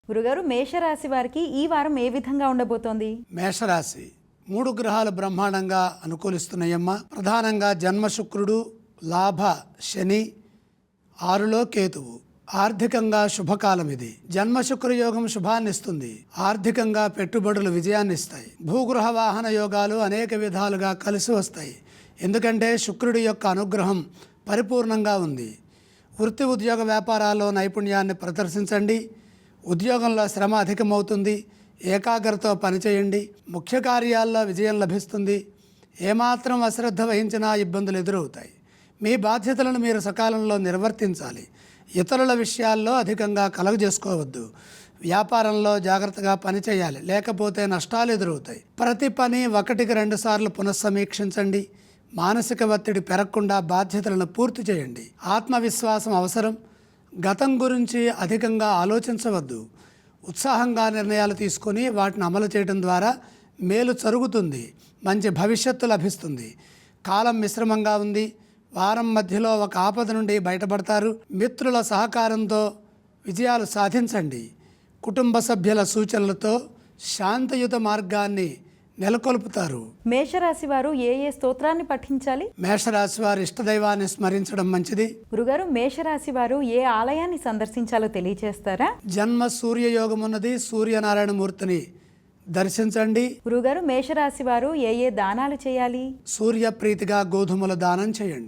గురుగారు, మేషరాశి వారికి ఈ వారం ఏ విధంగా ఉండబోతోంది? మేషరాశి 3 గ్రహాలు బ్రహ్మాండంగా అనుకూలిస్తున్నాయమ్మా. ప్రధానంగా జన్మ శుక్రుడు, లాభ శని, 6లో కేతువు. ఆర్థికంగా శుభకాలం ఇది. జన్మ శుక్ర యోగం శుభాన్ని ఇస్తుంది. ఆర్థికంగా పెట్టుబడులు విజయాన్ని ఇస్తాయి. భూగృహ వాహన యోగాలు అనేక విధాలుగా కలిసి వస్తాయి. ఎందుకంటే శుక్రుడి యొక్క అనుగ్రహం పరిపూర్ణంగా ఉంది. వృత్తి ఉద్యోగ వ్యాపారాల్లో నైపుణ్యాన్ని ప్రదర్శించండి. ఉద్యోగంలో శ్రమ అధికమవుతుంది. ఏకాగ్రతతో పనిచేయండి. ముఖ్య కార్యాల్లో విజయం లభిస్తుంది. ఏమాత్రం అశ్రద్ధ వహించినా ఇబ్బందులు ఎదురవుతాయి. మీ బాధ్యతలను మీరు సకాలంలో నిర్వర్తించాలి. ఇతరుల విషయాల్లో అధికంగా కలగజేసుకోవద్దు. వ్యాపారంలో జాగ్రత్తగా పనిచేయాలి, లేకపోతే నష్టాలు ఎదురవుతాయి. ప్రతి పని 1-2 సార్లు పునఃసమీక్షించండి. మానసిక ఒత్తిడి పెరగకుండా బాధ్యతలను పూర్తి చేయండి. ఆత్మవిశ్వాసం అవసరం. గతం గురించి అధికంగా ఆలోచించవద్దు. ఉత్సాహంగా నిర్ణయాలు తీసుకొని వాటిని అమలు చేయడం ద్వారా మేలు జరుగుతుంది. మంచి భవిష్యత్తు లభిస్తుంది. కాలం మిశ్రమంగా ఉంది. వారం మధ్యలో ఒక ఆపద నుండి బయటపడతారు. మిత్రుల సహకారంతో విజయాలు సాధించండి. కుటుంబ సభ్యుల సూచనలతో శాంతియుత మార్గాన్ని నెలకొల్పుతారు. మేషరాశి వారు ఏ ఏ స్తోత్రాన్ని పఠించాలి? మేషరాశి వారి ఇష్టదైవాన్ని స్మరించడం మంచిది. గురుగారు, మేషరాశి వారు ఏ ఆలయాన్ని సందర్శించాలో తెలియజేస్తారా? జన్మ సూర్యయోగం ఉన్నది. సూర్యనారాయణమూర్తిని దర్శించండి. గురుగారు, మేషరాశి వారు ఏ ఏ దానాలు చేయాలి? సూర్యప్రీతిగా గోధుమల దానం చేయండి.